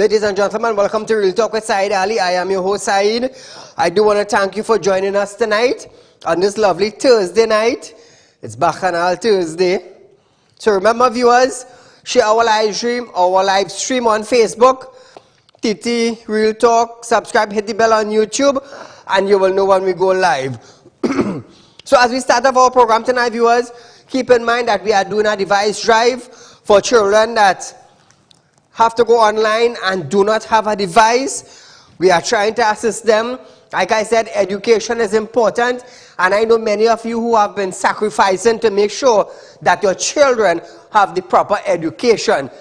Ladies and gentlemen, welcome to Real Talk with Saieed Ali. I am your host, Saeed. I do want to thank you for joining us tonight on this lovely Thursday night. It's Bacchanal Thursday. So remember, viewers, share our live stream on Facebook, TT Real Talk. Subscribe, hit the bell on YouTube, and you will know when we go live. So as we start off our program tonight, viewers, keep in mind that we are doing a device drive for children that have to go online and do not have a device. We are trying to assist them. Like I said, education is important, and I know many of you who have been sacrificing to make sure that your children have the proper education.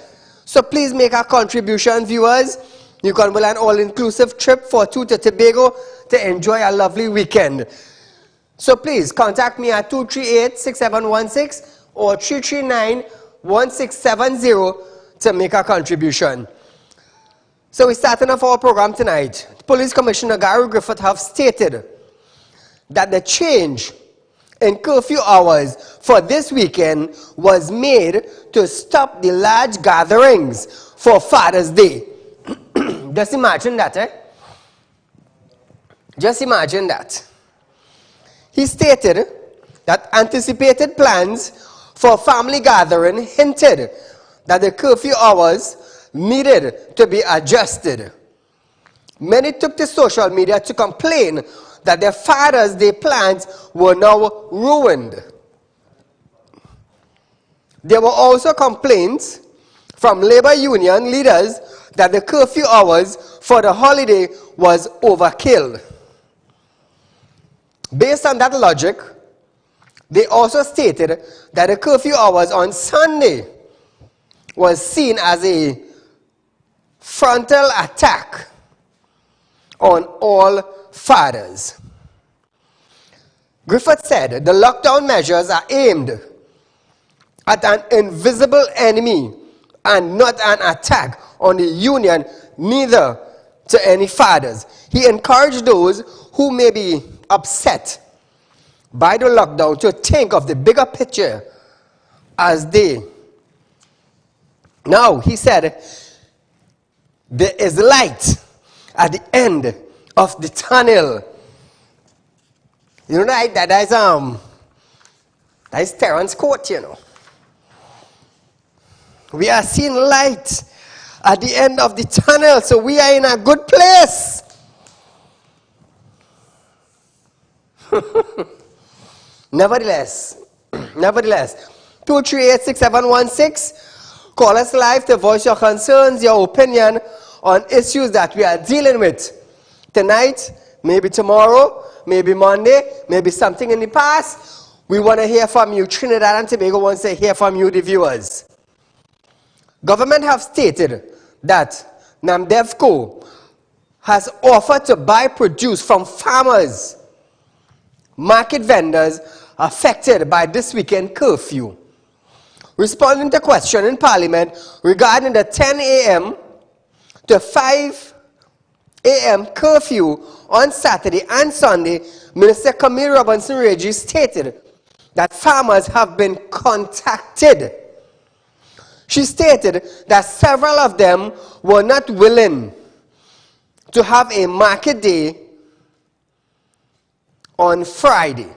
So please make a contribution, viewers. You can win an all-inclusive trip for two to Tobago to enjoy a lovely weekend. So please contact me at 238-6716 or 339-1670 to make a contribution. So we're starting off our program tonight. Police Commissioner Gary Griffith have stated that the change in curfew hours for this weekend was made to stop the large gatherings for Father's Day. Just imagine that, eh? Just imagine that. He stated that anticipated plans for family gathering hinted that the curfew hours needed to be adjusted. Many took to social media to complain that their Father's Day plans were now ruined. There were also complaints from labor union leaders that the curfew hours for the holiday was overkill. Based on that logic, they also stated that the curfew hours on Sunday was seen as a frontal attack on all fathers. Griffith said the lockdown measures are aimed at an invisible enemy and not an attack on the union, neither to any fathers. He encouraged those who may be upset by the lockdown to think of the bigger picture as they. Now, he said, there is light at the end of the tunnel. You know that is Terence quote, you know. We are seeing light at the end of the tunnel, so we are in a good place. Nevertheless, 238-6716. Call us live to voice your concerns, your opinion on issues that we are dealing with tonight, maybe tomorrow, maybe Monday, maybe something in the past. We want to hear from you. Trinidad and Tobago wants to hear from you, the viewers. Government have stated that NAMDEVCO has offered to buy produce from farmers, market vendors affected by this weekend curfew. Responding to a question in Parliament regarding the 10 a.m. to 5 a.m. curfew on Saturday and Sunday, Minister Camille Robinson-Reggie stated that farmers have been contacted. She stated that several of them were not willing to have a market day on Friday.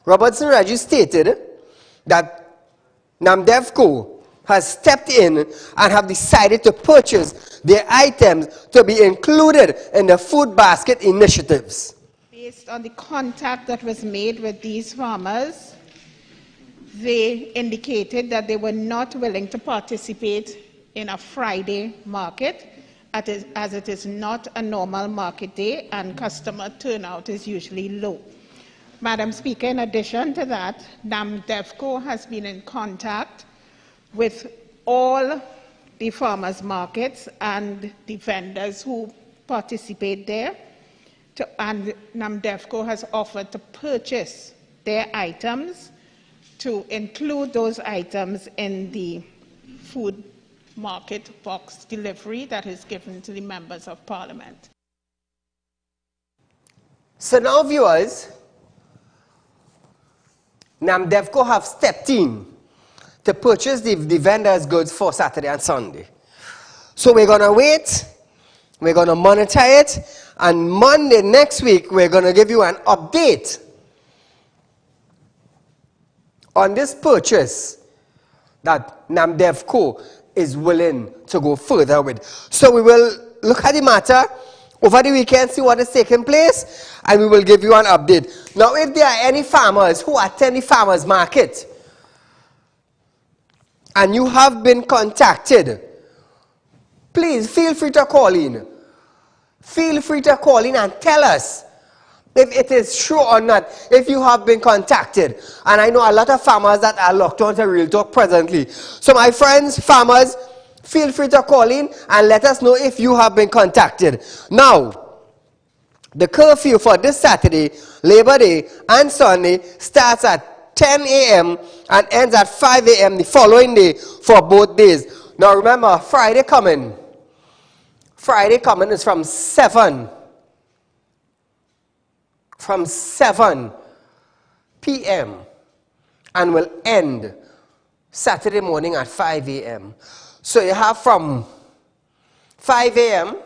Robinson-Reggie stated that NAMDEVCO has stepped in and have decided to purchase their items to be included in the food basket initiatives. Based on the contact that was made with these farmers, they indicated that they were not willing to participate in a Friday market, as it is not a normal market day and customer turnout is usually low. Madam Speaker, in addition to that, NAMDEVCO has been in contact with all the farmers' markets and the vendors who participate there, and NAMDEVCO has offered to purchase their items to include those items in the food market box delivery that is given to the members of Parliament. So now, viewers, NAMDEVCO have stepped in to purchase the vendors' goods for Saturday and Sunday. So we're going to wait, we're going to monitor it, and Monday next week we're going to give you an update on this purchase that NAMDEVCO is willing to go further with. So we will look at the matter over the weekend, see what is taking place, and we will give you an update. Now, if there are any farmers who attend the farmers market and you have been contacted, please feel free to call in. Feel free to call in and tell us if it is true or not, if you have been contacted. And I know a lot of farmers that are locked on to Real Talk presently. So my friends, farmers, feel free to call in and let us know if you have been contacted. Now, the curfew for this Saturday, Labor Day, and Sunday starts at 10 a.m. and ends at 5 a.m. the following day for both days. Now remember, Friday coming is from 7 p.m. and will end Saturday morning at 5 a.m. So you have from 5 a.m.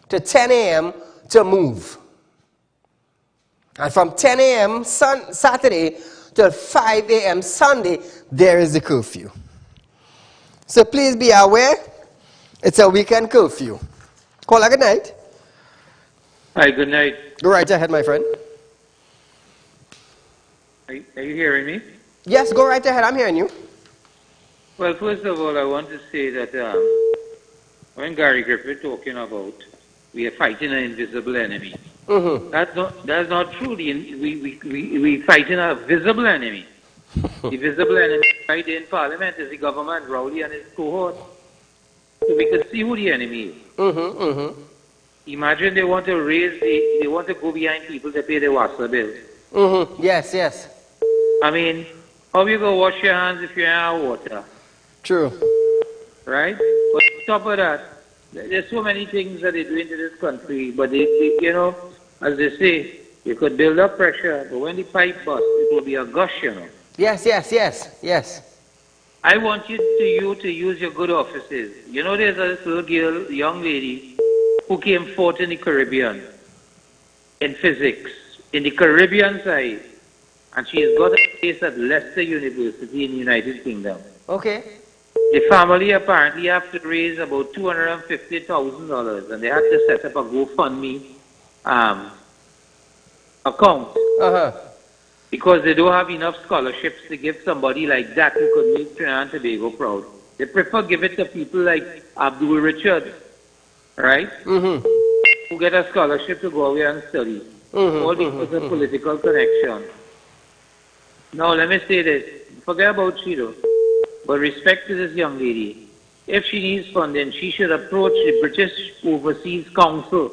to 10 a.m. to move. And from 10 a.m. Saturday till 5 a.m. Sunday, there is the curfew. So please be aware, it's a weekend curfew. Caller, good night. Hi, good night. Go right ahead, my friend. Are you hearing me? Yes, go right ahead. I'm hearing you. Well, first of all, I want to say that when Gary Griffith talking about we are fighting an invisible enemy, that's not true. We fighting a visible enemy. The visible enemy right in Parliament is the government, Rowley and his cohort. So we can see who the enemy is. Imagine they want to they want to go behind people to pay their water bill. Yes, yes. I mean, how you go wash your hands if you're in our water? True. Right? But on top of that, there's so many things that they do into this country, but they, you know, as they say, you could build up pressure, but when the pipe bursts, it will be a gush, you know. Yes, yes, yes, yes. I want you to use your good offices. You know, there's a little girl, young lady, who came fourth in the Caribbean in physics, in the Caribbean side, and she's got a place at Leicester University in the United Kingdom. Okay. The family apparently have to raise about $250,000, and they had to set up a GoFundMe account because they don't have enough scholarships to give somebody like that who could make Trinidad and Tobago proud. They prefer give it to people like Abdul Richard, right? Who get a scholarship to go away and study, all because of political connection. Now, let me say this. Forget about Chido. But respect to this young lady. If she needs funding, she should approach the British Overseas Council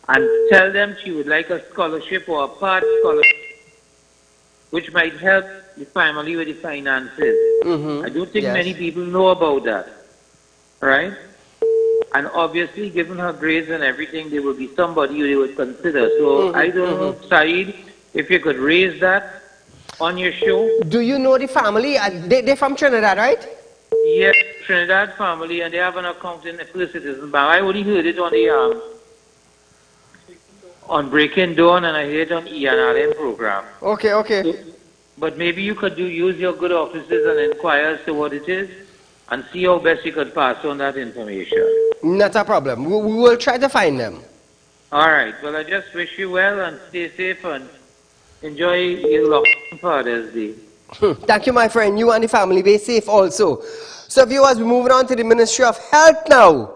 and tell them she would like a scholarship or a part scholarship, which might help the family with the finances. I don't think many people know about that, right? And obviously, given her grades and everything, there will be somebody who they would consider. So I don't know, Saeed, if you could raise that on your show. Do you know the family? They're from Trinidad, right? Yes, Trinidad family, and they have an account in the First Citizens Bank. I only heard it on the on Breaking Dawn, and I heard it on ENRM program. Okay, okay. So, but maybe you could use your good offices and inquire as to what it is, and see how best you could pass on that information. Not a problem. We will try to find them. All right. Well, I just wish you well and stay safe and enjoy your long Father's Day. Thank you, my friend. You and the family be safe also. So, viewers, we're moving on to the Ministry of Health now.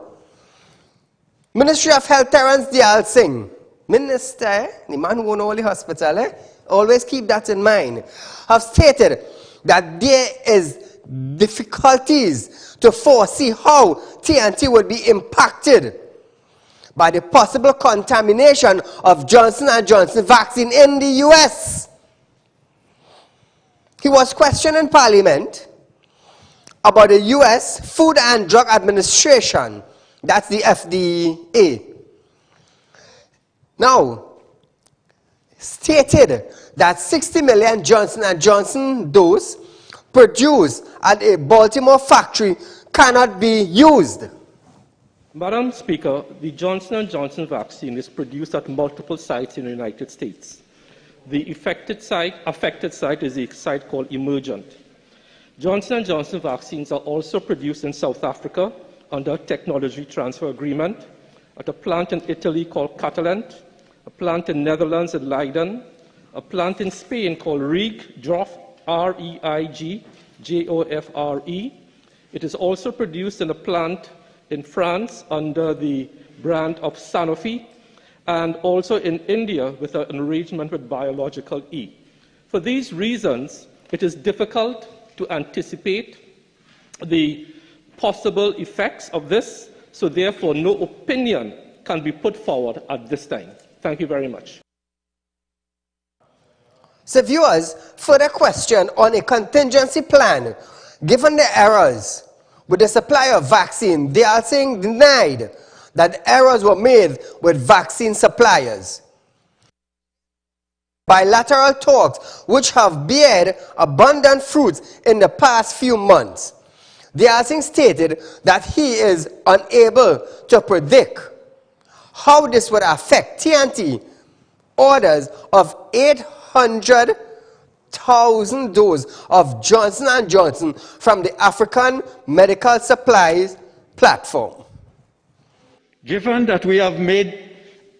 Ministry of Health, Terence Dial Singh. Minister, the man who owns all the hospital, always keep that in mind, have stated that there is difficulties to foresee how TNT would be impacted by the possible contamination of Johnson & Johnson vaccine in the US. He was questioned in Parliament about the US Food and Drug Administration, that's the FDA. Now, stated that 60 million Johnson & Johnson doses produced at a Baltimore factory cannot be used. Madam Speaker, the Johnson & Johnson vaccine is produced at multiple sites in the United States. The affected site is a site called Emergent. Johnson & Johnson vaccines are also produced in South Africa under a technology transfer agreement, at a plant in Italy called Catalent, a plant in Netherlands in Leiden, a plant in Spain called Reig-Joffre, R-E-I-G-J-O-F-R-E. It is also produced in a plant in France under the brand of Sanofi, and also in India with an arrangement with Biological E. For these reasons, it is difficult to anticipate the possible effects of this, so therefore no opinion can be put forward at this time. Thank you very much. So viewers, further question on a contingency plan. Given the errors with the supply of vaccine, they are saying denied that errors were made with vaccine suppliers. Bilateral talks which have beared abundant fruits in the past few months. The Alsing stated that he is unable to predict how this would affect TNT orders of 800,000 doses of Johnson & Johnson from the African Medical Supplies platform. Given that we have made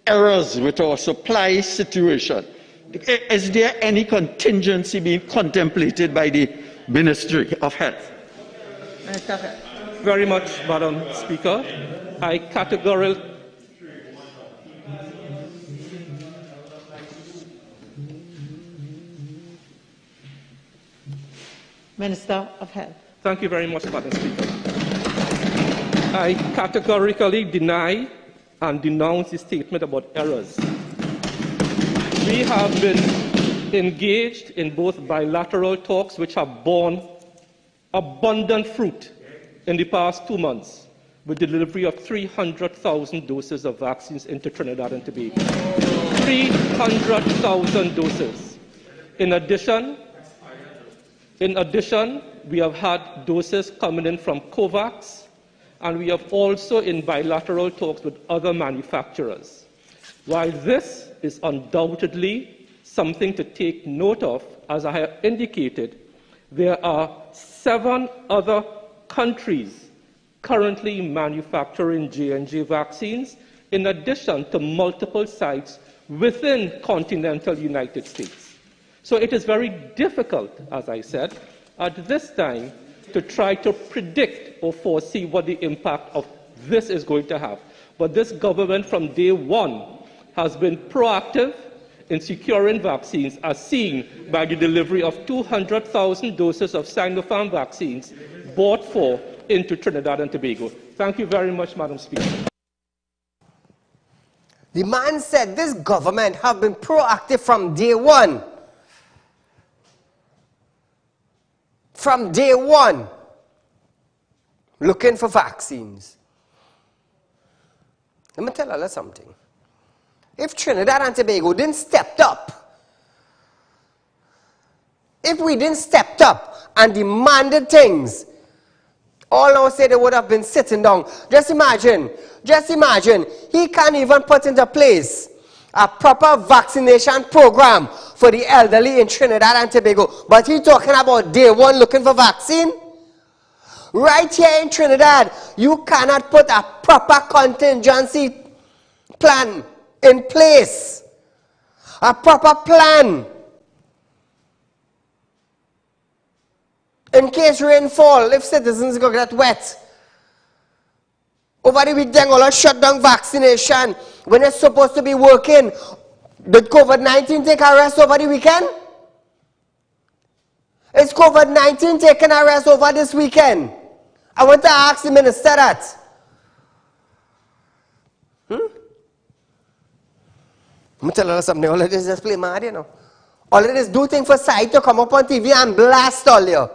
errors with our supply situation, is there any contingency being contemplated by the Ministry of Health? Very much, Madam Speaker. I categorically... Minister of Health. Thank you very much, Madam Speaker. I categorically deny and denounce the statement about errors. We have been engaged in both bilateral talks which have borne abundant fruit in the past 2 months, with delivery of 300,000 doses of vaccines into Trinidad and Tobago. 300,000 doses. In addition, we have had doses coming in from COVAX, and we have also in bilateral talks with other manufacturers. While this is undoubtedly something to take note of, as I have indicated, there are 7 other countries currently manufacturing J&J vaccines, in addition to multiple sites within continental United States. So it is very difficult, as I said, at this time to try to predict or foresee what the impact of this is going to have. But this government from day one has been proactive in securing vaccines, as seen by the delivery of 200,000 doses of Sinopharm vaccines bought for into Trinidad and Tobago. Thank you very much, Madam Speaker. The man said this government have been proactive from day one. From day one, looking for vaccines. Let me tell you something. If Trinidad and Tobago didn't step up, if we didn't step up and demanded things, all I would say they would have been sitting down. Just imagine, he can't even put into place a proper vaccination program for the elderly in Trinidad and Tobago. But he's talking about day one looking for vaccine. Right here in Trinidad, you cannot put a proper contingency plan in place. A proper plan. In case rainfall, if citizens go get wet. Over the weekend, all shut down vaccination when it's supposed to be working. Did COVID-19 take a rest over the weekend? Is COVID-19 taking a rest over this weekend? I want to ask the minister that. I'm going to tell you something. All it is just play mad, you know. All it is do things for Saieed to come up on TV and blast all you.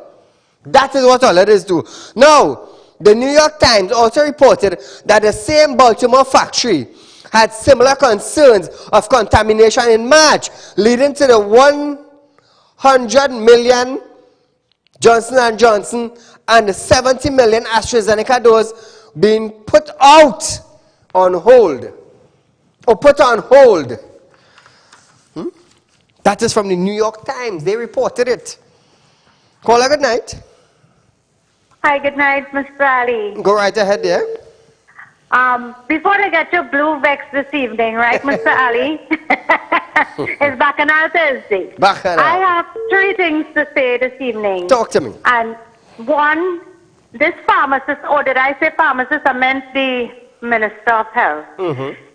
That is what all it is do. Now, the New York Times also reported that the same Baltimore factory had similar concerns of contamination in March, leading to the 100 million Johnson & Johnson and the 70 million AstraZeneca dose being put out on hold, or put on hold. That is from the New York Times. They reported it. Caller, good night. Hi, good night, Mr. Ali. Go right ahead there. Before I get your blue vex this evening, right, Mr. Ali? It's Bacchanal Thursday. Bacchanal. I have 3 things to say this evening. Talk to me. And one, this pharmacist, or did I say pharmacist? I meant the Minister of Health.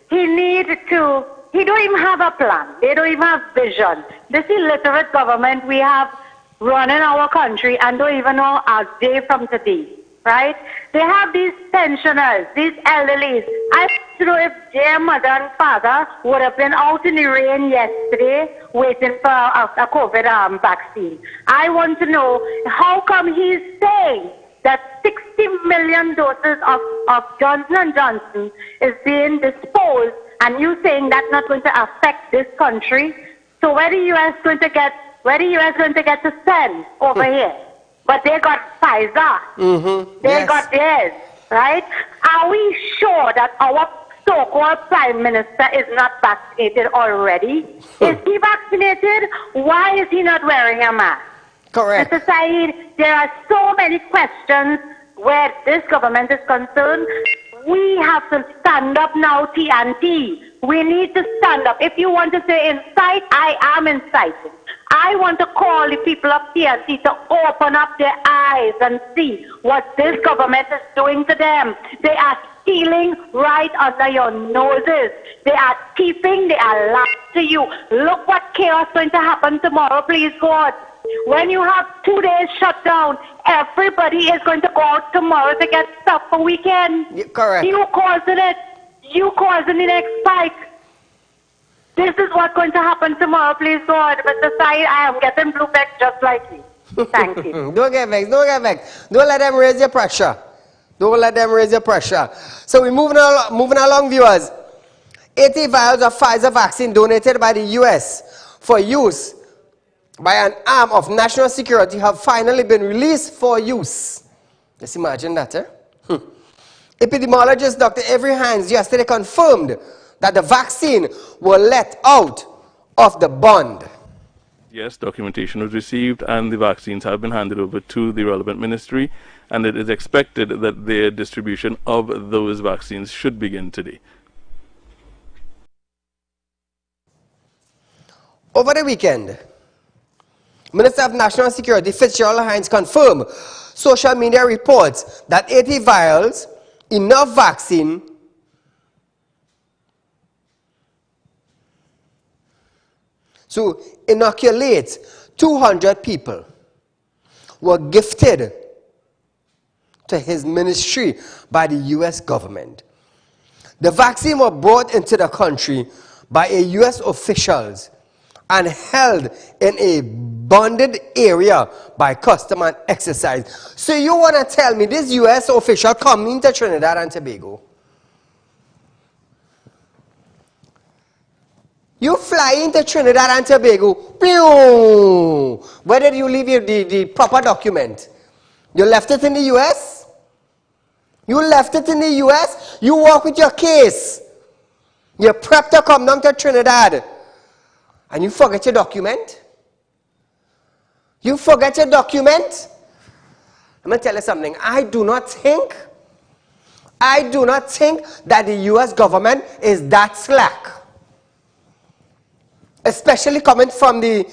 He don't even have a plan. They don't even have vision. This illiterate government we have running our country and don't even know our day from today. Right? They have these pensioners, these elderlies. I don't know if their mother and father would have been out in the rain yesterday waiting for a COVID vaccine. I want to know how come he's saying that 60 million doses of Johnson & Johnson is being disposed, and you saying that's not going to affect this country. So where the U.S. going to get to send over here? But they got Pfizer. They got theirs, right? Are we sure that our so-called Prime Minister is not vaccinated already? Is he vaccinated? Why is he not wearing a mask? Correct. Mr. Saeed, there are so many questions where this government is concerned. We have to stand up now, TNT. We need to stand up. If you want to say incite, I am inciting. I want to call the people of TNT to open up their eyes and see what this government is doing to them. They are stealing right under your noses. They are thieving. They are lying to you. Look what chaos is going to happen tomorrow, please God. When you have 2 days shut down, everybody is going to go out tomorrow to get stuff for weekend. Yeah, correct. You causing it. You causing the next spike. This is what's going to happen tomorrow, please God. Mr. Saeed, I am getting blue back just like you. Thank you. Don't get vexed. Don't get vexed. Don't let them raise your pressure. Don't let them raise your pressure. So we're moving along, viewers. 80 vials of Pfizer vaccine donated by the U.S. for use by an arm of national security have finally been released for use. Just imagine that, eh? Epidemiologist Dr. Avery Hines yesterday confirmed that the vaccine were let out of the bond. Yes, documentation was received and the vaccines have been handed over to the relevant ministry, and it is expected that their distribution of those vaccines should begin today. Over the weekend, Minister of National Security Fitzgerald Hines confirmed social media reports that 80 vials, enough vaccine, to inoculate 200 people were gifted to his ministry by the U.S. government. The vaccine was brought into the country by a U.S. officials and held in a bonded area by custom and exercise. So you want to tell me this U.S. official coming to Trinidad and Tobago? You fly into Trinidad and Tobago, pew! Where did you leave the proper document? You left it in the U.S.? You left it in the U.S.? You walk with your case. You're prepped to come down to Trinidad. And you forget your document? You forget your document? I'm going to tell you something. I do not think that the U.S. government is that slack. Especially coming from the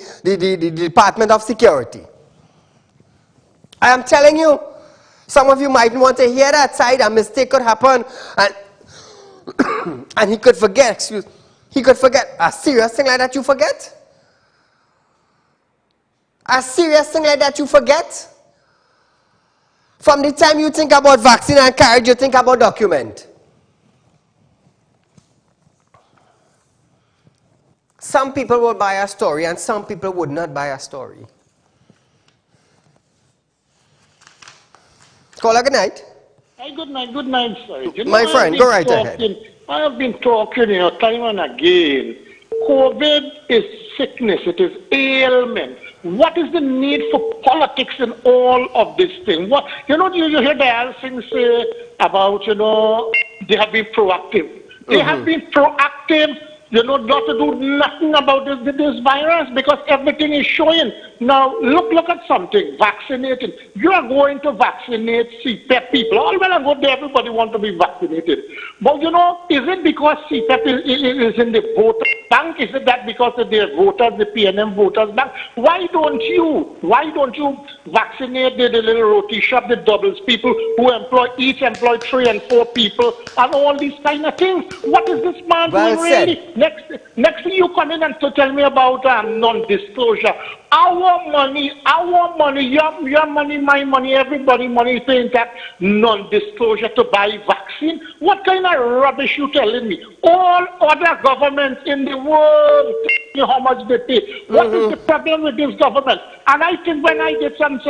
Department of Security. I am telling you, some of you might want to hear that side. A mistake could happen, and he could forget. He could forget. A serious thing like that you forget? A serious thing like that you forget? From the time you think about vaccine and carriage, you think about document. Some people will buy a story and some people would not buy a story. Caller, good night. Hey, good night, sir. You know, my friend, go right ahead. I have been talking, time and again. COVID is sickness, it is ailment. What is the need for politics in all of this thing? What you hear the other things say about, they have been proactive. They have been proactive, not to do nothing about this virus, because everything is showing. Now, look at something, vaccinating. You are going to vaccinate CPAP people. All well and good, everybody wants to be vaccinated. But, is it because CPAP is in the voter bank? Is it that because of their voters, the PNM voters bank? Why don't you vaccinate the little roti shop, the doubles people who each employ 3 and 4 people, and all these kind of things? What is this man doing really? Next thing you come in and to tell me about non-disclosure. Our money, your money, my money, everybody money paying tax, non-disclosure to buy vaccine. What kind of rubbish you telling me? All other governments in the world tell me how much they pay. What is the problem with this government? And I think when I did some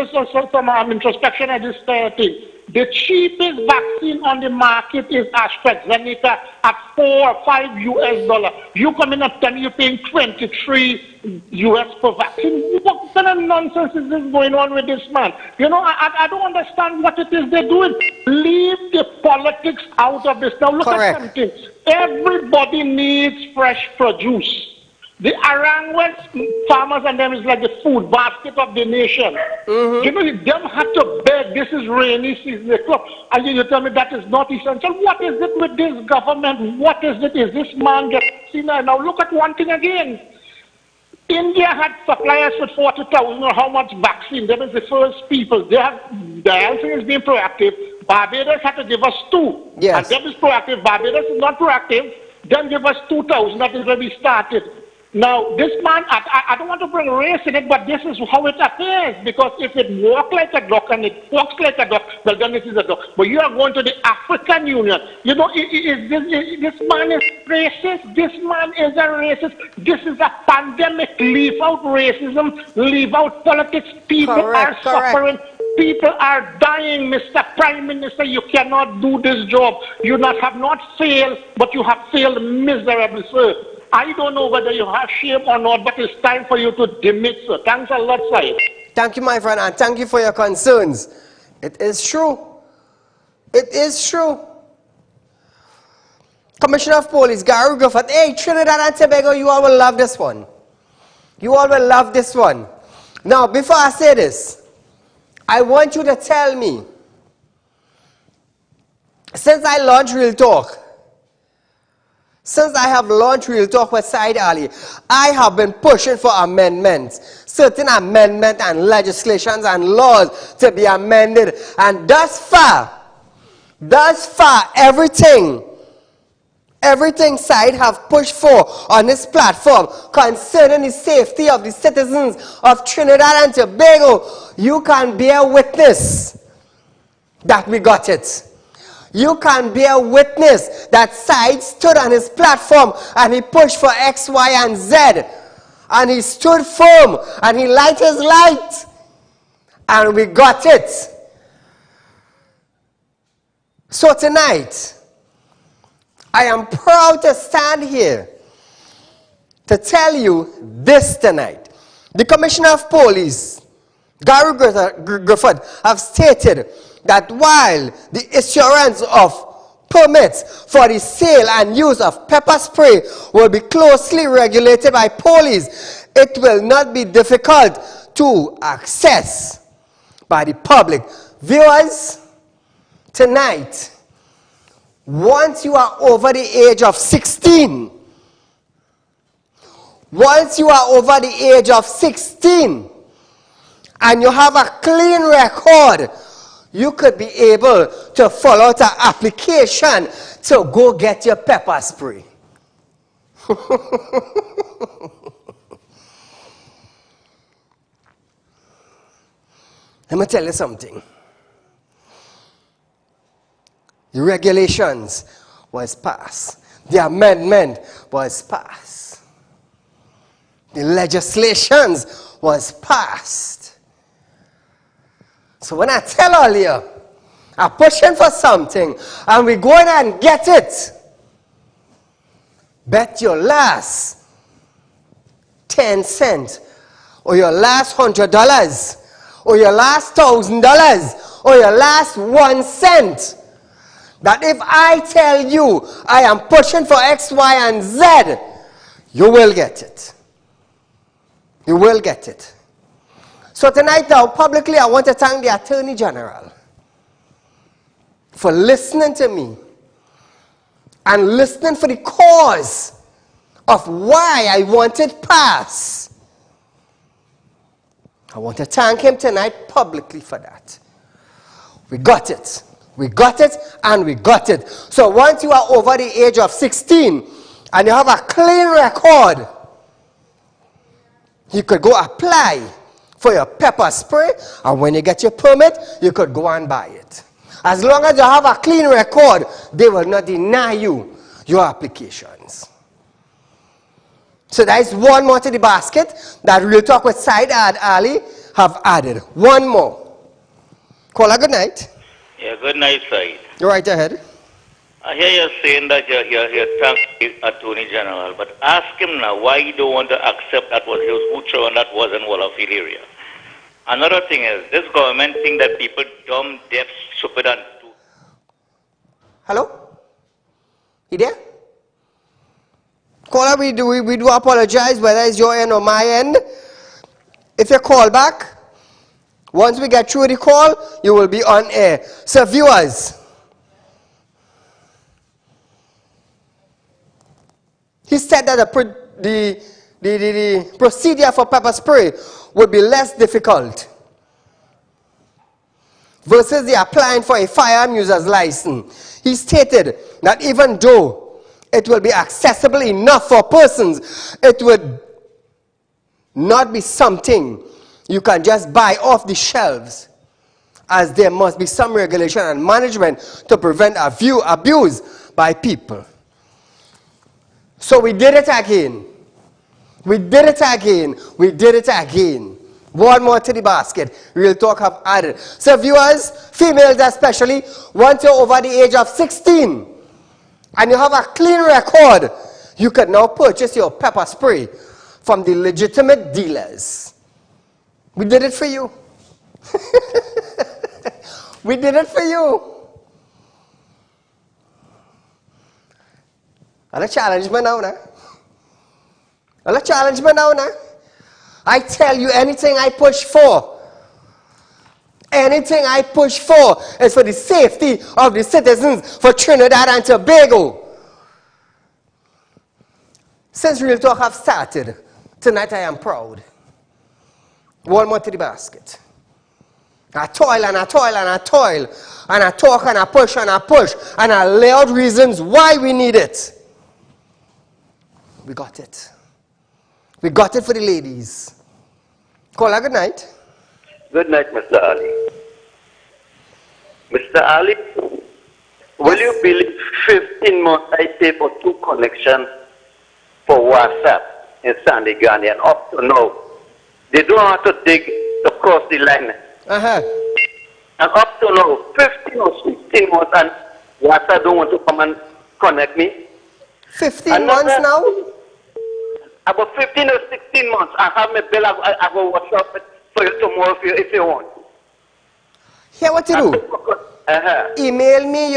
introspection at this thing, the cheapest vaccine on the market is AstraZeneca at $4 or $5 US. You come in and tell me you're paying $23 US per vaccine. What kind of nonsense is this going on with this man? I don't understand what it is they're doing. Leave the politics out of this. Now look at something. Everybody needs fresh produce. The Arangwes farmers and them is like the food basket of the nation. Them have to beg. This is rainy season. And you tell me that is not essential. What is it with this government? What is it? Is this man getting now look at one thing again. India had suppliers with 40,000 or how much vaccine. That is the first people. The other thing is being proactive. Barbados had to give us 2. Yes. And that is proactive. Barbados is not proactive. Then give us 2,000. That is where we started. Now, this man, I don't want to bring race in it, but this is how it appears. Because if it walks like a duck and it walks like a duck, well, then it is a duck. But you are going to the African Union. This man is racist. This man is a racist. This is a pandemic. Leave out racism. Leave out politics. People are suffering. People are dying, Mr. Prime Minister. You cannot do this job. You have not failed, but you have failed miserably, sir. I don't know whether you have shame or not, but it's time for you to demit, sir. Thanks a lot, Saieed. Thank you, my friend, and thank you for your concerns. It is true. It is true. Commissioner of Police, Gary Griffith. Hey, Trinidad and Tobago, you all will love this one. You all will love this one. Now, before I say this, I want you to tell me, since I launched Real Talk, since I have launched Real Talk with Saieed Ali, I have been pushing for amendments, certain amendments and legislations and laws to be amended. And thus far, everything Saieed have pushed for on this platform concerning the safety of the citizens of Trinidad and Tobago, you can bear witness that we got it. You can bear witness that Saieed stood on his platform and he pushed for X, Y, and Z. And he stood firm and he lighted his light. And we got it. So tonight, I am proud to stand here to tell you this tonight. The Commissioner of Police, Gary Griffith, have stated that while the issuance of permits for the sale and use of pepper spray will be closely regulated by police, it will not be difficult to access by the public. Viewers, tonight, once you are over the age of 16, and you have a clean record, you could be able to fill out an application to go get your pepper spray. Let me tell you something. The regulations was passed. The amendment was passed. The legislations was passed. So when I tell all you, I'm pushing for something, and we go in and get it, bet your last, 10 cents, or your last $100, or your last $1,000, or your last 1 cent, that if I tell you I am pushing for X, Y, and Z, you will get it. You will get it. So tonight now, publicly, I want to thank the Attorney General for listening to me and listening for the cause of why I want it passed. I want to thank him tonight publicly for that. We got it. We got it and we got it. So once you are over the age of 16 and you have a clean record, you could go apply for your pepper spray, and when you get your permit, you could go and buy it. As long as you have a clean record, they will not deny you your applications. So that is one more to the basket that Real Talk with Saieed Ali have added. One more. Caller, good night. Yeah, good night, Saeed. You're right ahead. I hear you saying that you're thanking the Attorney General, but ask him now why he don't want to accept that was his Ucho and that was in Wallafield area. Another thing is, this government think that people dumb, deaf, stupid, and... Hello? You there? Caller, we do apologize, whether it's your end or my end. If you call back, once we get through the call, you will be on air. So viewers, he said that the procedure for pepper spray would be less difficult versus the applying for a firearm user's license. He stated that even though it will be accessible enough for persons, it would not be something you can just buy off the shelves, as there must be some regulation and management to prevent abuse by people. So we did it again. We did it again. We did it again. One more to the basket. Real Talk have added. So viewers, females especially, once you're over the age of 16 and you have a clean record, you can now purchase your pepper spray from the legitimate dealers. We did it for you. We did it for you. I'll challenge me now. I'll challenge me now. I tell you, anything I push for, anything I push for is for the safety of the citizens for Trinidad and Tobago. Since Real Talk have started, tonight I am proud. One more to the basket. I toil and I toil and I toil, and I talk and I push and I push, and I lay out reasons why we need it. We got it. We got it for the ladies. Caller, good night. Good night, Mr. Ali. Mr. Ali, will you believe 15 months I pay for 2 connections for WhatsApp in Sandy Gandhi, and up to now, they don't have to dig to cross the line. And up to now, 15 or 16 months, and WhatsApp don't want to come and connect me. 15 months now? About 15 or 16 months. I have my bill. I will WhatsApp it for you tomorrow if you want. Here, what to do? Email me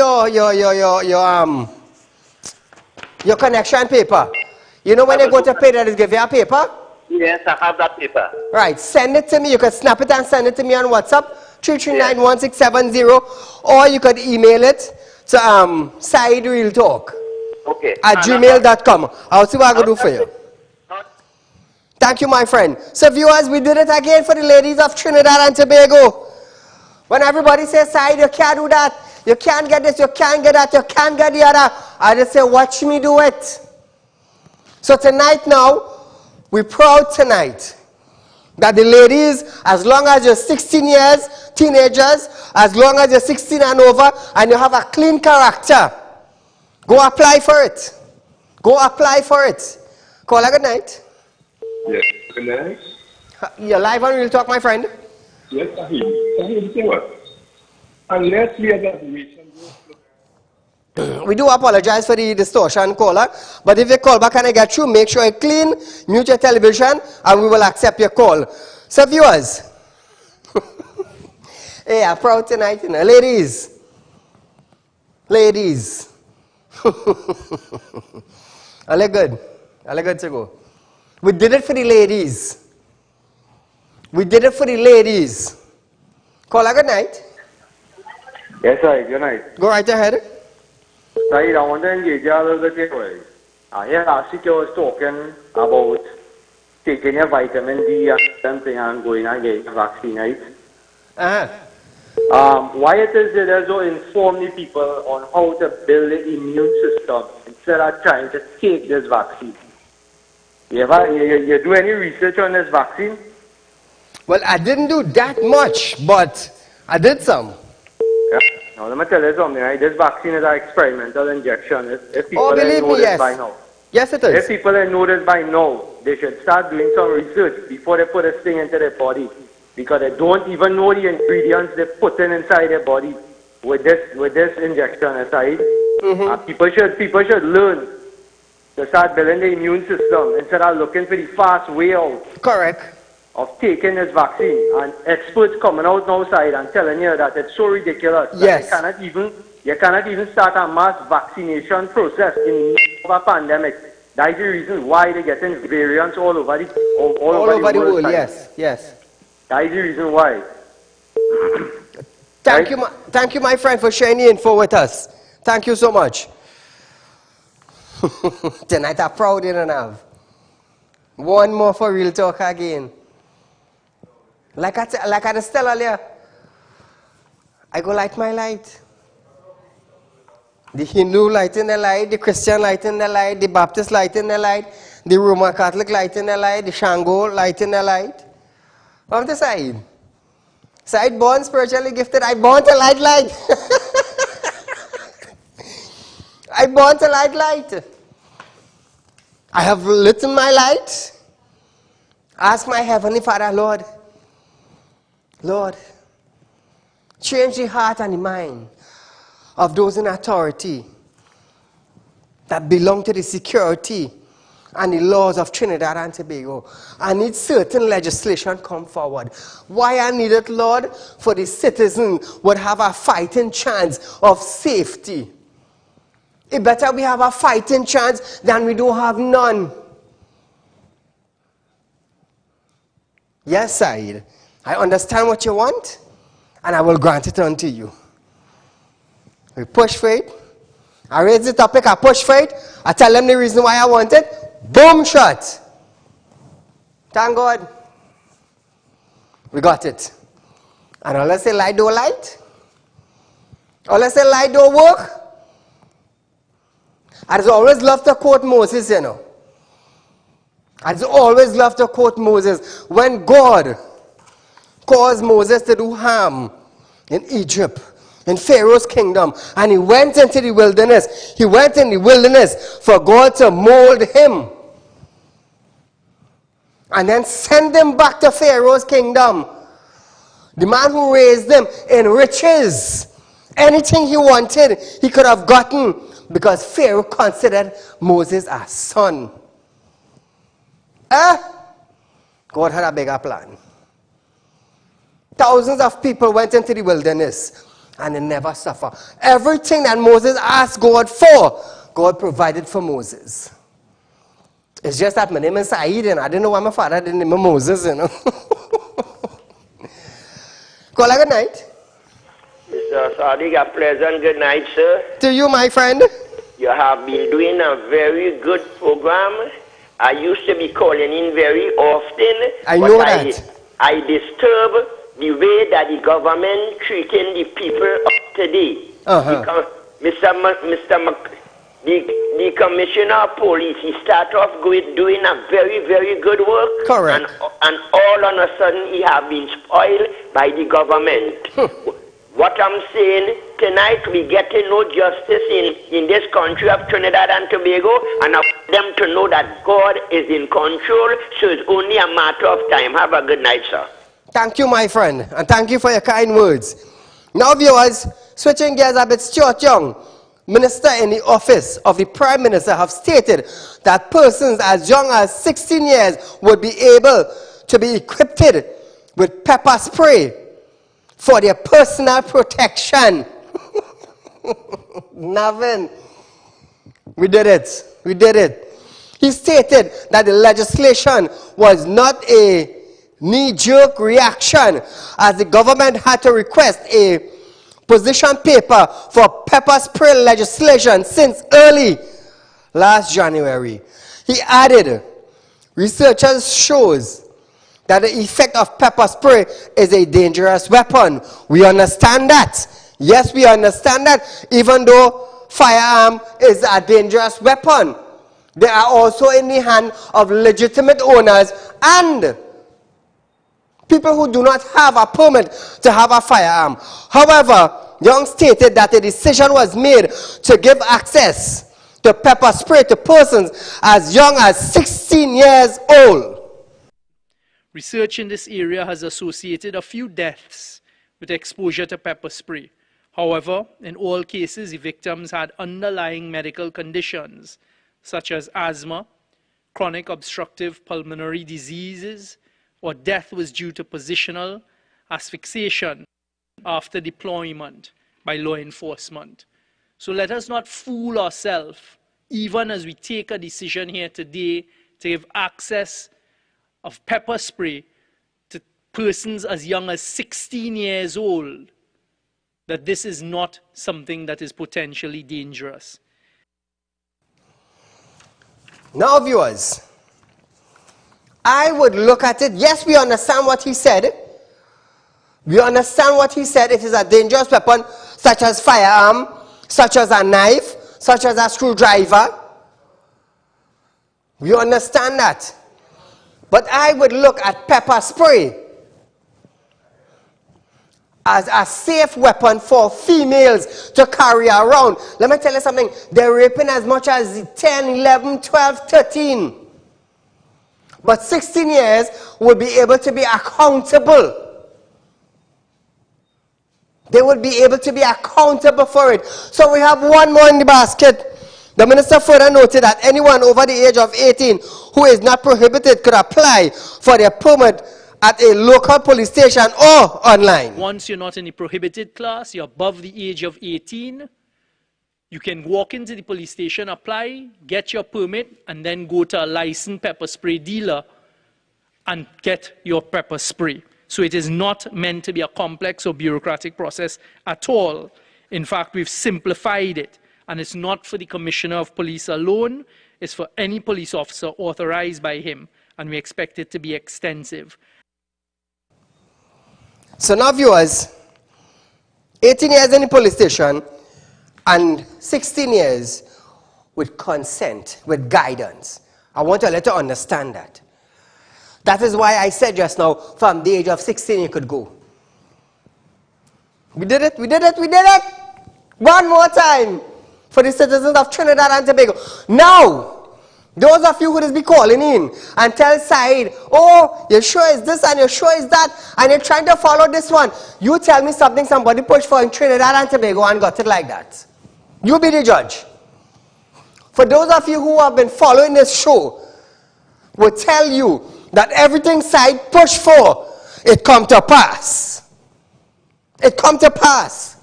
your connection paper. You know when you go to pay that, it give you a paper? Yes, I have that paper. Right, send it to me. You can snap it and send it to me on WhatsApp, 3391670, or you could email it to STVREALTALK at gmail.com. I'll see what I can do for you. Thank you, my friend. So viewers, we did it again for the ladies of Trinidad and Tobago. When everybody says, Saeed, you can't do that, you can't get this, you can't get that, you can't get the other, I just say, watch me do it. So tonight now, we're proud tonight that the ladies, as long as you're 16 years, teenagers, as long as you're 16 and over, and you have a clean character, go apply for it. Go apply for it. Caller, good night. Yes, good night. You're live on Real Talk, my friend. Yes, Saeed. Saeed, say what? Unless we are that rich and we do apologize for the distortion, caller. But if you call back and I get through, make sure you clean, mute your television, and we will accept your call. So viewers, hey, I'm proud tonight, you know. Ladies. I look good to go. We did it for the ladies. Caller, good night. Yes, sir. Good night. Go right ahead. Saeed, I want to engage you a little bit here. Here last week I was talking about taking your vitamin D and something and going and getting a vaccine, right? Why it is that there's no inform the people on how to build the immune system instead of trying to take this vaccine? You do any research on this vaccine? Well, I didn't do that much, but I did some. Yeah. Now, let me tell you something, right? This vaccine is an experimental injection. If people believe know me, this yes. by now. Yes, it is. If people know this by now, they should start doing some research before they put this thing into their body. Because they don't even know the ingredients they put inside their body with this injection aside. People should learn to start building the immune system instead of looking for the fast way out. Correct. Of taking this vaccine, and experts coming out outside and telling you that it's so ridiculous Yes. that you cannot even start a mass vaccination process in the middle of a pandemic. That is the reason why they're getting variants all over the world. Yes. That is the reason why. Thank you, my friend, for sharing the info with us. Thank you so much. Tonight I'm proud you don't have. One more for Real Talk again. Like I just tell earlier, I go light my light. The Hindu light in the light, the Christian light in the light, the Baptist light in the light, the Roman Catholic light in the light, the Shango light in the light. From the side. Side born spiritually gifted, I born to light. I born to light. I have lit in my light. Ask my Heavenly Father, Lord, change the heart and the mind of those in authority that belong to the security and the laws of Trinidad and Tobago. I need certain legislation come forward. Why I need it, Lord? For the citizen would have a fighting chance of safety. It better we have a fighting chance than we don't have none. Yes, Saeed. I understand what you want, and I will grant it unto you. We push for it. I raise the topic, I push for it. I tell them the reason why I want it. Boom, shot. Thank God. We got it. And unless they light don't light, unless they light don't work, I just always love to quote Moses, you know. I just always love to quote Moses. When God caused Moses to do harm in Egypt, in Pharaoh's kingdom, and he went into the wilderness. He went in the wilderness for God to mold him. And then send him back to Pharaoh's kingdom. The man who raised him in riches. Anything he wanted, he could have gotten because Pharaoh considered Moses a son. God had a bigger plan. Thousands of people went into the wilderness and they never suffered. Everything that Moses asked God for, God provided for Moses. It's just that my name is Saeed and I didn't know why my father didn't name me Moses, you know. Call a good night. Mr. Sadiq, a pleasant good night, sir. To you, my friend. You have been doing a very good program. I used to be calling in very often. I know that. I disturb the way that the government treating the people of today. Because the commissioner of police, he start off doing a very, very good work. Correct. And all on a sudden, he have been spoiled by the government. What I'm saying, tonight we get to know justice in this country of Trinidad and Tobago, and I want them to know that God is in control, so it's only a matter of time. Have a good night, sir. Thank you, my friend, and thank you for your kind words. Now, viewers, switching gears a bit, Stuart Young, minister in the office of the Prime Minister have stated that persons as young as 16 years would be able to be equipped with pepper spray for their personal protection. Nothing. We did it. We did it. He stated that the legislation was not a knee-jerk reaction, as the government had to request a position paper for pepper spray legislation since early last January. He added, researchers shows that the effect of pepper spray is a dangerous weapon. We understand that. Yes, we understand that. Even though firearm is a dangerous weapon, they are also in the hand of legitimate owners and people who do not have a permit to have a firearm. However, Young stated that a decision was made to give access to pepper spray to persons as young as 16 years old. Research in this area has associated a few deaths with exposure to pepper spray. However, in all cases, the victims had underlying medical conditions such as asthma, chronic obstructive pulmonary diseases, or death was due to positional asphyxiation after deployment by law enforcement. So let us not fool ourselves, even as we take a decision here today to give access of pepper spray to persons as young as 16 years old, that this is not something that is potentially dangerous. Now, viewers, I would look at it. Yes, we understand what he said. We understand what he said. It is a dangerous weapon, such as firearm, such as a knife, such as a screwdriver. We understand that. But I would look at pepper spray as a safe weapon for females to carry around. Let me tell you something. They're raping as much as 10, 11, 12, 13. But 16 years will be able to be accountable. They will be able to be accountable for it. So we have one more in the basket. The minister further noted that anyone over the age of 18 who is not prohibited could apply for their permit at a local police station or online. Once you're not in the prohibited class, you're above the age of 18, you can walk into the police station, apply, get your permit, and then go to a licensed pepper spray dealer and get your pepper spray. So it is not meant to be a complex or bureaucratic process at all. In fact, we've simplified it. And it's not for the Commissioner of Police alone. It's for any police officer authorized by him. And we expect it to be extensive. So now, viewers, 18 years in the police station and 16 years with consent, with guidance. I want to let you understand that. That is why I said just now, from the age of 16 you could go. We did it, we did it, we did it! One more time for the citizens of Trinidad and Tobago. Now, those of you who just be calling in and tell Saieed, oh, you're sure it's this and you're sure it's that, and you're trying to follow this one. You tell me something somebody pushed for in Trinidad and Tobago and got it like that. You be the judge. For those of you who have been following this show, will tell you that everything Saieed pushed for, it come to pass. It come to pass.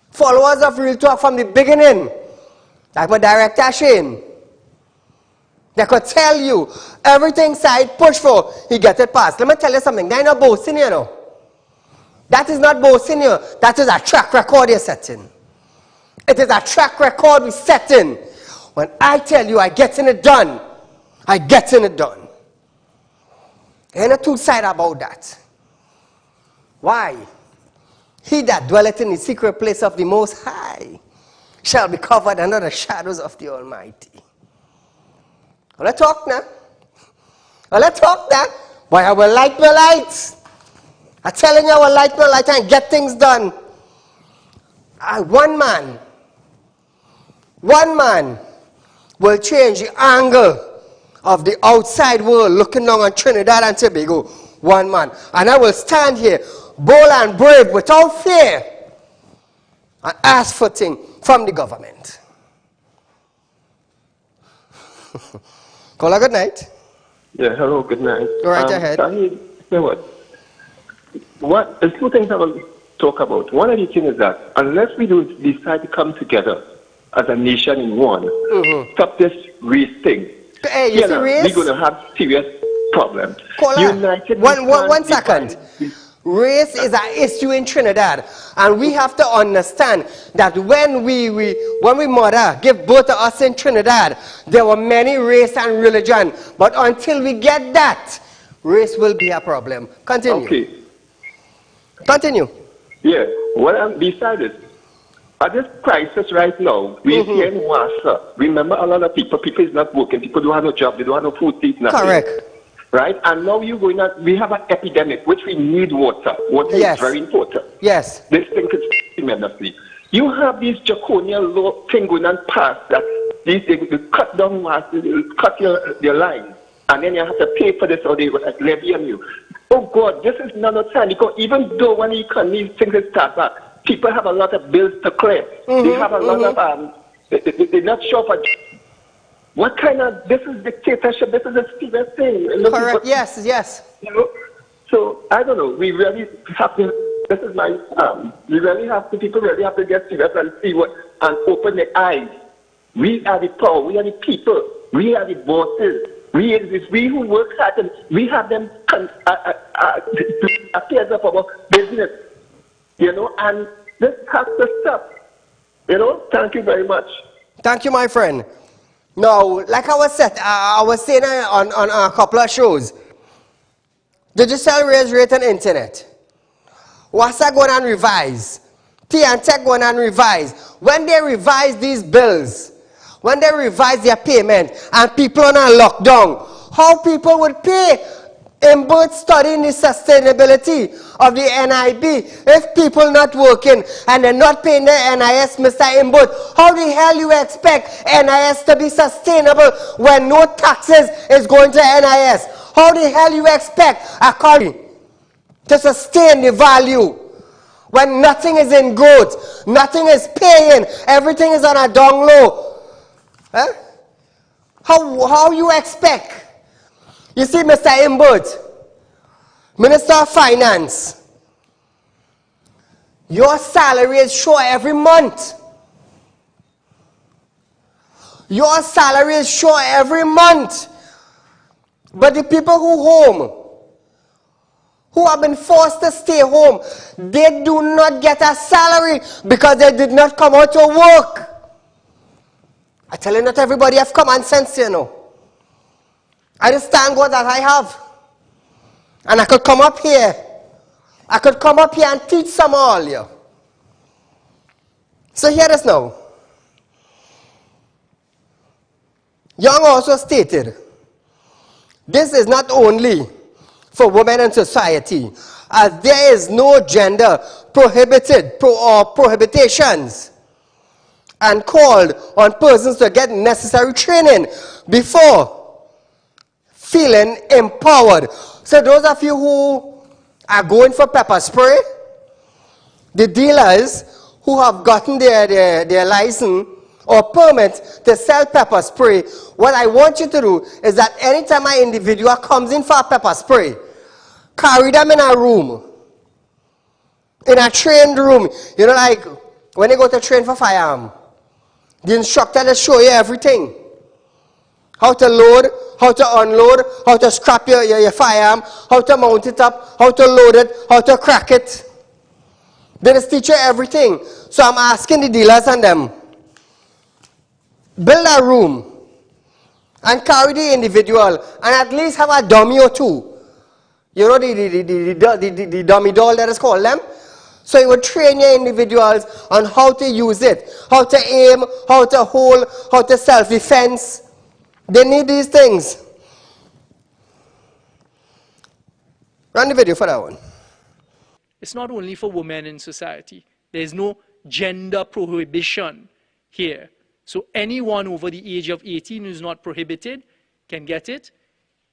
Followers of Real Talk from the beginning, like my director Shane, they could tell you everything Saieed pushed for, he get it passed. Let me tell you something, they're not boasting, you know. That is not boasting you. That is a track record you're setting. It is a track record we're setting. When I tell you I getting it done, I getting it done. Ain't a two-sided about that. Why? He that dwelleth in the secret place of the Most High shall be covered under the shadows of the Almighty. Let's talk now. Let's talk now. Boy, I will light my lights. I'm telling you, I will light my light and get things done. One man will change the angle of the outside world looking down on Trinidad and Tobago. One man. And I will stand here, bold and brave, without fear. and ask for things from the government. Caller, good night. Yeah, hello, good night. Go right ahead. Saeed, say what? There's two things I want to talk about. One of the things is that unless we do decide to come together as a nation in one, stop this race thing, Hey, you see race? we're going to have serious problems. Caller, United one second. Race is an issue in Trinidad, and we have to understand that when we mother give birth to us in Trinidad, there were many race and religion, but until we get that, race will be a problem. Continue. Okay. Continue. Yeah. Besides this, at this crisis right now, we see in Wassa. Remember, a lot of people is not working. People don't have no job. They don't have no food to eat. Nothing. Correct. Right? And now we have an epidemic, which we need water. Water is very important. Yes. This thing is tremendously. You have these draconian law thing going on past that they cut down water, cut your line, and then you have to pay for this or they levy on you. Oh God, this is not a time, because even though when the economy things start back, people have a lot of bills to clear. They have a lot of they're not sure for. What kind of, this is dictatorship, this is a serious thing. Correct, yes. You know, so, I don't know, we really have to, this is my, people really have to get serious and see and open their eyes. We are the power, we are the people, we are the bosses, we who work hard, and we have them affairs of our business, you know, and this has to stop. You know, thank you very much. Thank you, my friend. Now, like I was saying on a couple of shows, digital raise rate and internet. WASA going and revise. T&Tech going and revise. When they revise these bills, when they revise their payment, and people are on lockdown, how people would pay in both studying the sustainability of the NIB if people not working and they're not paying their NIS, Mr. Imbut? How the hell you expect NIS to be sustainable when no taxes is going to NIS? How the hell you expect a country to sustain the value when nothing is in growth, nothing is paying, everything is on a down low? Huh? How you expect? You see, Mr. Imbut, Minister of Finance, your salary is sure every month. Your salary is sure every month. But the people who have been forced to stay home, they do not get a salary because they did not come out to work. I tell you, not everybody have common sense, you know. I just thank God that I have. And I could come up here. I could come up here and teach some all you. So hear this now. Young also stated, this is not only for women in society, as there is no gender prohibitions, and called on persons to get necessary training before feeling empowered. So those of you who are going for pepper spray, the dealers who have gotten their license or permit to sell pepper spray, what I want you to do is that anytime an individual comes in for a pepper spray, carry them in a room, in a trained room. You know, like when you go to train for firearm, the instructor will show you everything. How to load, how to unload, how to scrap your firearm, how to mount it up, how to load it, how to crack it. They just teach you everything. So I'm asking the dealers and them, build a room and carry the individual and at least have a dummy or two. You know the dummy doll that is called them? So you would train your individuals on how to use it, how to aim, how to hold, how to self-defense. They need these things. Run the video for that one. It's not only for women in society. There's no gender prohibition here. So anyone over the age of 18 who's not prohibited can get it.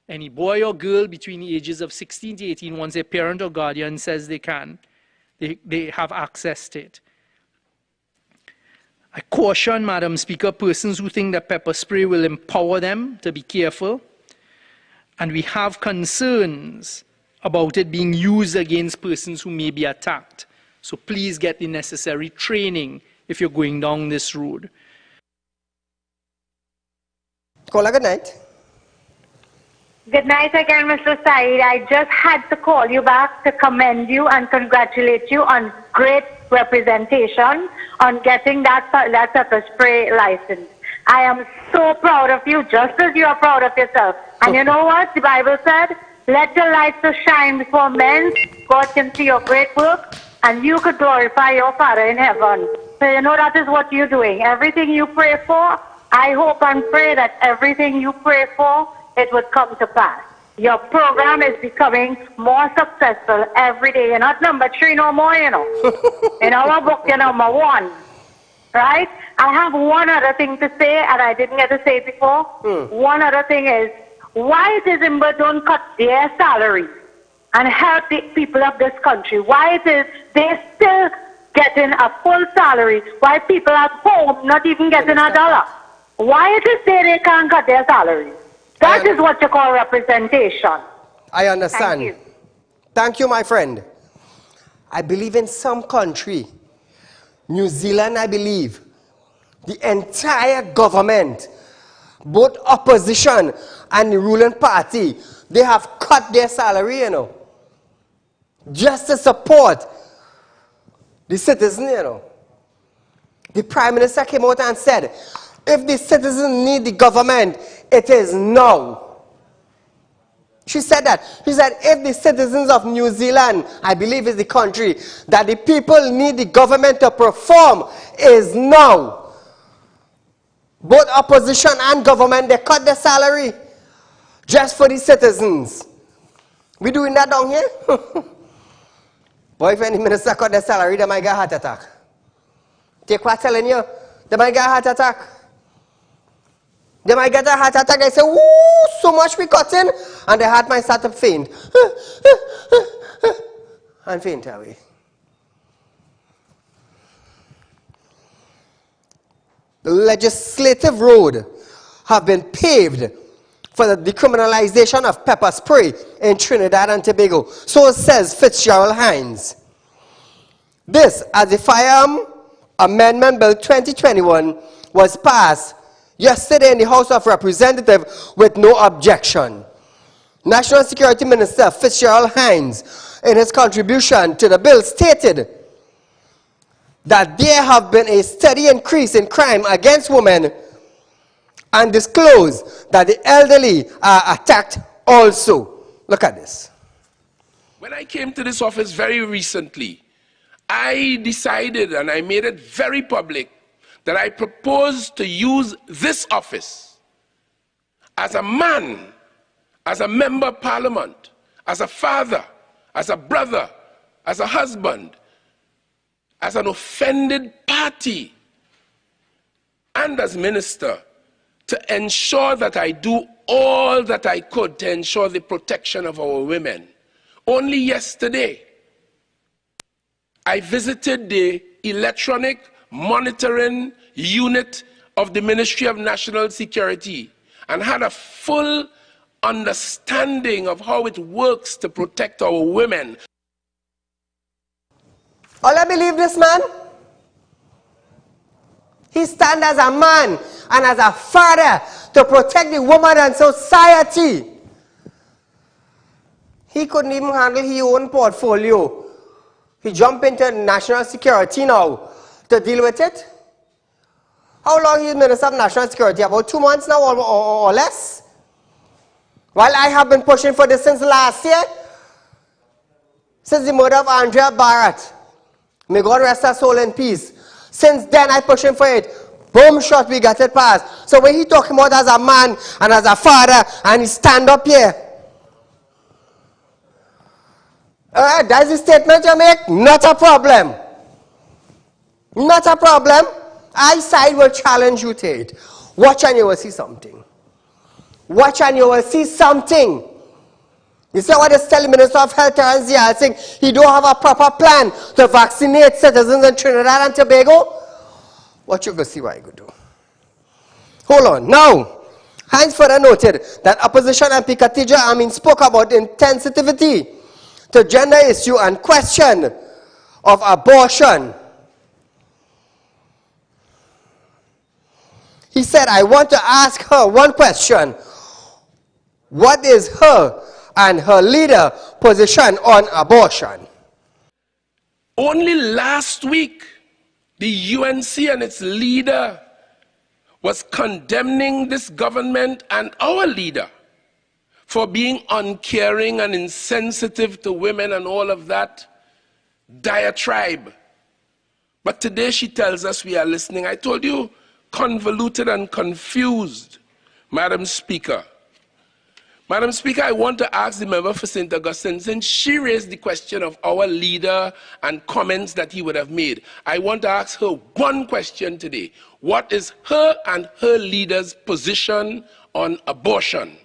Any boy or girl between the ages of 16 to 18, once their parent or guardian says they can, they have access to it. I caution, Madam Speaker, persons who think that pepper spray will empower them to be careful. And we have concerns about it being used against persons who may be attacked. So please get the necessary training if you're going down this road. Caller, good night. Good night again, Mr. Saeed. I just had to call you back to commend you and congratulate you on great representation on getting that pepper spray license. I am so proud of you, just as you are proud of yourself. And you know what? The Bible said, let your light so shine before men, God can see your great work, and you could glorify your Father in heaven. So you know that is what you're doing. Everything you pray for, I hope and pray that everything you pray for, it would come to pass. Your program is becoming more successful every day. You're not number 3 no more, you know. In our book, you're number 1. Right? I have one other thing to say, and I didn't get to say it before. One other thing is, why does Zimba don't cut their salary and help the people of this country? Why it is they still getting a full salary, while people at home not even getting $1? Why it is they can't cut their salary? That is what you call representation. I understand. Thank you. Thank you, my friend. I believe in some country, New Zealand, I believe, the entire government, both opposition and the ruling party, they have cut their salary, you know, just to support the citizen, you know. The Prime Minister came out and said, if the citizens need the government, it is now. She said that. She said, if the citizens of New Zealand, I believe is the country, that the people need the government to perform, is now. Both opposition and government, they cut their salary just for the citizens. We doing that down here? Boy, if any minister cut their salary, they might get a heart attack. Take what I'm telling you, they might get a heart attack. They might get a heart attack. They say, "Ooh, so much we cutting," and the heart might start to faint. And faint away. The legislative road have been paved for the decriminalization of pepper spray in Trinidad and Tobago. So says Fitzgerald Hines. This, as the Firearm Amendment Bill 2021 was passed yesterday in the House of Representatives with no objection. National Security Minister Fitzgerald Hines, in his contribution to the bill, stated that there have been a steady increase in crime against women and disclosed that the elderly are attacked also. Look at this. When I came to this office very recently, I decided, and I made it very public, that I propose to use this office as a man, as a member of parliament, as a father, as a brother, as a husband, as an offended party, and as minister, to ensure that I do all that I could to ensure the protection of our women. Only yesterday, I visited the electronic monitoring unit of the Ministry of National Security and had a full understanding of how it works to protect our women. All I believe this man, he stands as a man and as a father to protect the woman and society. He couldn't even handle his own portfolio. He jumped into national security now to deal with it. How long is Minister of National Security? About 2 months now or less? While I have been pushing for this since last year, since the murder of Andrea Barrett. May God rest her soul in peace. Since then, I pushing for it. Boom shot, we got it passed. So when he talking about as a man and as a father, and he stand up here, that's the statement you make? Not a problem. Not a problem. I side will challenge you to it. Watch and you will see something. Watch and you will see something. You see what is telling Minister of Health, Terence Zial, saying he don't have a proper plan to vaccinate citizens in Trinidad and Tobago? What you gonna see what I could do? Hold on. Now, Hines further noted that opposition MP Khatija Amin spoke about insensitivity to gender issue and question of abortion. He said, I want to ask her one question. What is her and her leader position on abortion? Only last week, the UNC and its leader was condemning this government and our leader for being uncaring and insensitive to women and all of that diatribe. But today she tells us we are listening. I told you, convoluted and confused, Madam Speaker. Madam Speaker, I want to ask the member for St. Augustine, since she raised the question of our leader and comments that he would have made, I want to ask her one question today. What is her and her leader's position on abortion?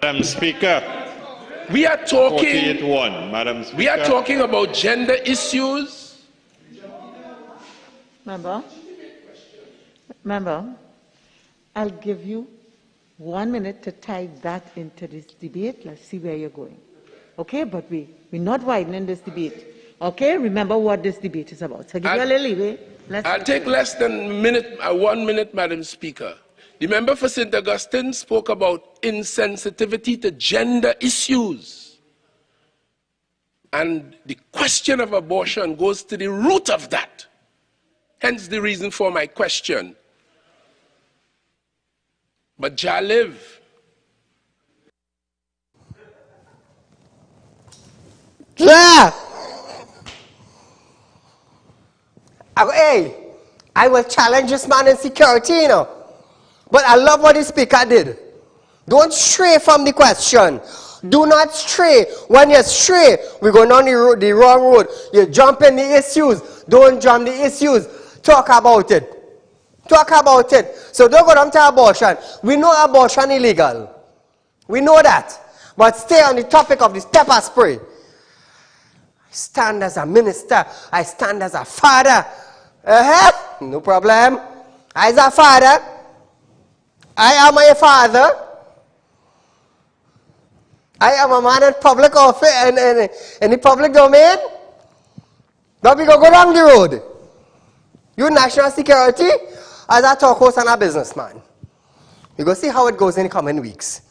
Madam Speaker. We are talking, 48-1, Madam Speaker. We are talking about gender issues. Member, I'll give you 1 minute to tie that into this debate. Let's see where you're going. Okay, but we're not widening this debate. Okay, remember what this debate is about. So give you a little leeway. I'll take less than 1 minute, Madam Speaker. The member for St. Augustine spoke about insensitivity to gender issues. And the question of abortion goes to the root of that. Hence the reason for my question. But Jaliv. Yeah. Hey, I will challenge this man in security, you know. But I love what the speaker did. Don't stray from the question. Do not stray. When you stray, we're going on the wrong road. You jump in the issues. Don't jump the issues. Talk about it. Talk about it. So don't go down to abortion. We know abortion illegal. We know that. But stay on the topic of the pepper spray. I stand as a minister. I stand as a father. No problem. As a father, I am a father. I am a man in public office and in the public domain. Now we go down the road. You national security as a talk host and a businessman. We go see how it goes in the coming weeks.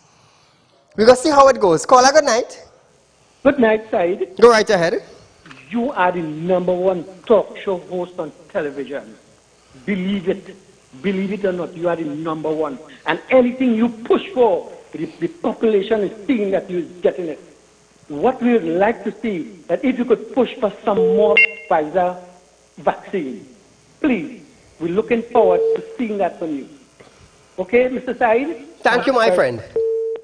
We go see how it goes. Call a good night. Good night, Said. Go right ahead. You are the #1 talk show host on television. Believe it. Believe it or not, you are the #1. And anything you push for, the population is seeing that you're getting it. What we would like to see, that if you could push for some more Pfizer vaccine, please, we're looking forward to seeing that from you. Okay, Mr. Said? Thank you, my friend.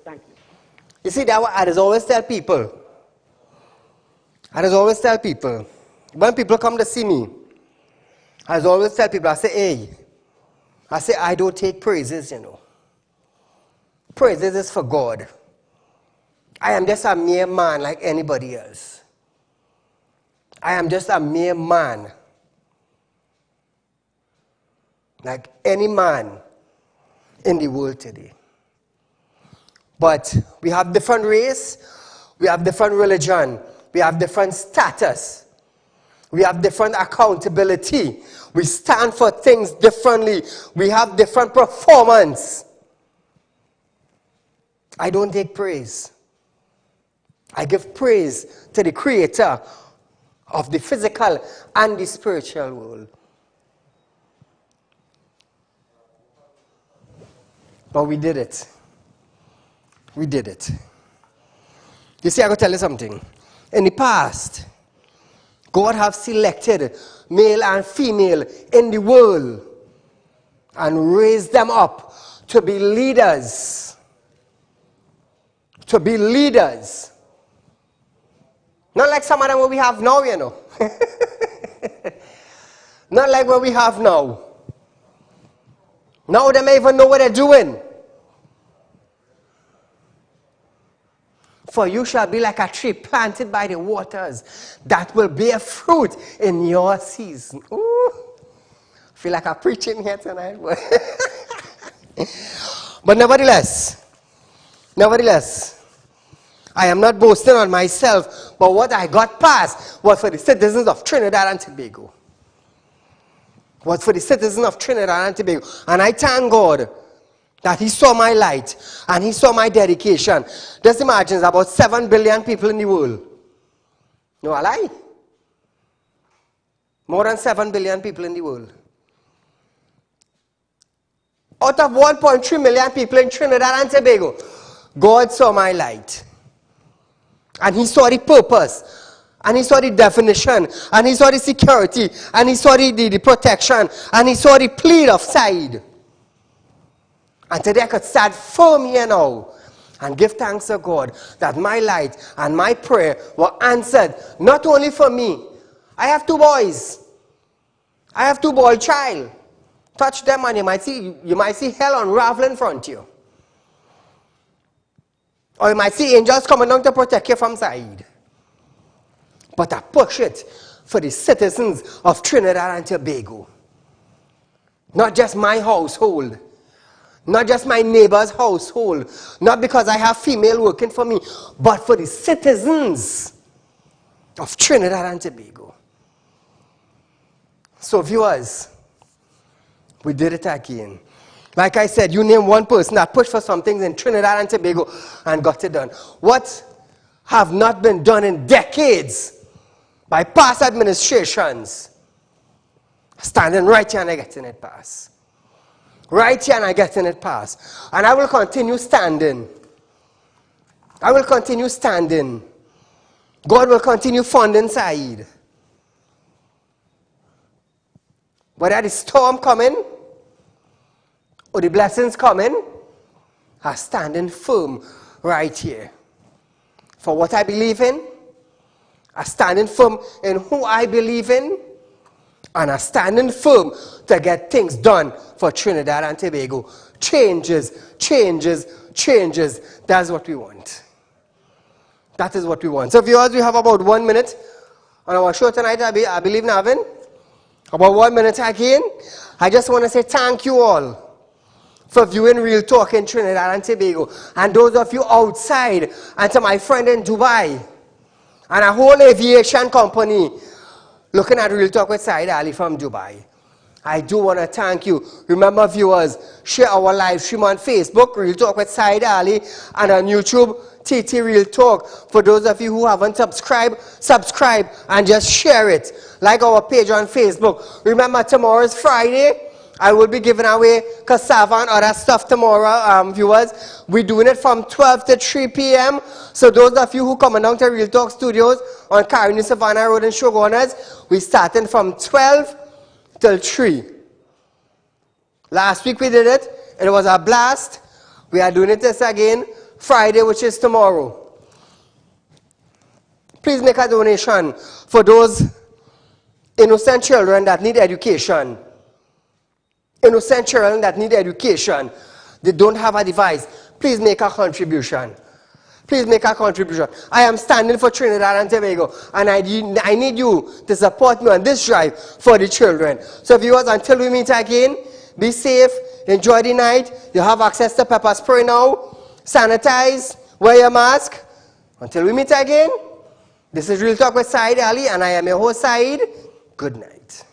Thank you. You see, that I just always tell people, when people come to see me, I just always tell people, I say, hey, I don't take praises, you know. Praises is for God. I am just a mere man like anybody else. I am just a mere man like any man in the world today. But we have different race, we have different religion, we have different status, we have different accountability. We stand for things differently. We have different performance. I don't take praise. I give praise to the Creator of the physical and the spiritual world. But we did it. We did it. You see, I gotta tell you something. In the past, God have selected male and female in the world and raised them up to be leaders. To be leaders. Not like some of them what we have now, you know. Not like what we have now. Now they may even know what they're doing. For you shall be like a tree planted by the waters that will bear fruit in your season. Ooh. Feel like I'm preaching here tonight. But nevertheless, I am not boasting on myself, but what I got past was for the citizens of Trinidad and Tobago. Was for the citizens of Trinidad and Tobago. And I thank God that He saw my light and He saw my dedication. Just imagine, there's about 7 billion people in the world. No, I lie. More than 7 billion people in the world. Out of 1.3 million people in Trinidad and Tobago, God saw my light. And He saw the purpose. And He saw the definition. And He saw the security. And He saw the protection. And He saw the plead of Saieed. And today I could stand firm here now and give thanks to God that my light and my prayer were answered. Not only for me. I have 2 boys. I have 2 boy child. Touch them and you might see hell unraveling in front of you. Or you might see angels coming down to protect you from Saieed. But I push it for the citizens of Trinidad and Tobago. Not just my household. Not just my neighbor's household. Not because I have female working for me. But for the citizens of Trinidad and Tobago. So viewers, we did it again. Like I said, you name one person that pushed for some things in Trinidad and Tobago and got it done. What have not been done in decades by past administrations? Standing right here and I getting it passed. Right here and I getting it passed. And I will continue standing. I will continue standing. God will continue funding Saieed. Whether the storm coming or the blessings coming, I'm standing firm right here. For what I believe in, I'm standing firm in who I believe in, and I'm standing firm to get things done for Trinidad and Tobago. Changes, changes, changes. That's what we want. That is what we want. So viewers, we have about 1 minute on our show tonight, I believe, Navin. About 1 minute again. I just want to say thank you all for viewing Real Talk in Trinidad and Tobago. And those of you outside, and to my friend in Dubai, and a whole aviation company looking at Real Talk with Saieed Ali from Dubai. I do want to thank you. Remember viewers, share our live stream on Facebook, Real Talk with Saieed Ali, and on YouTube, TT Real Talk. For those of you who haven't subscribed, subscribe and just share it. Like our page on Facebook. Remember, tomorrow is Friday. I will be giving away cassava and other stuff tomorrow, viewers. We're doing it from 12 to 3 p.m. So those of you who come down to Real Talk Studios on Caroni Savannah Road in Shogunas, we're starting from 12 till 3. Last week we did it. It was a blast. We are doing it this again Friday, which is tomorrow. Please make a donation for those innocent children that need education. Innocent children that need education. They don't have a device. Please make a contribution. Please make a contribution. I am standing for Trinidad and Tobago, and I need you to support me on this drive for the children. So viewers, until we meet again, be safe, enjoy the night. You have access to pepper spray now. Sanitize, wear your mask. Until we meet again, this is Real Talk with Saieed Ali, and I am your host, Saieed. Good night.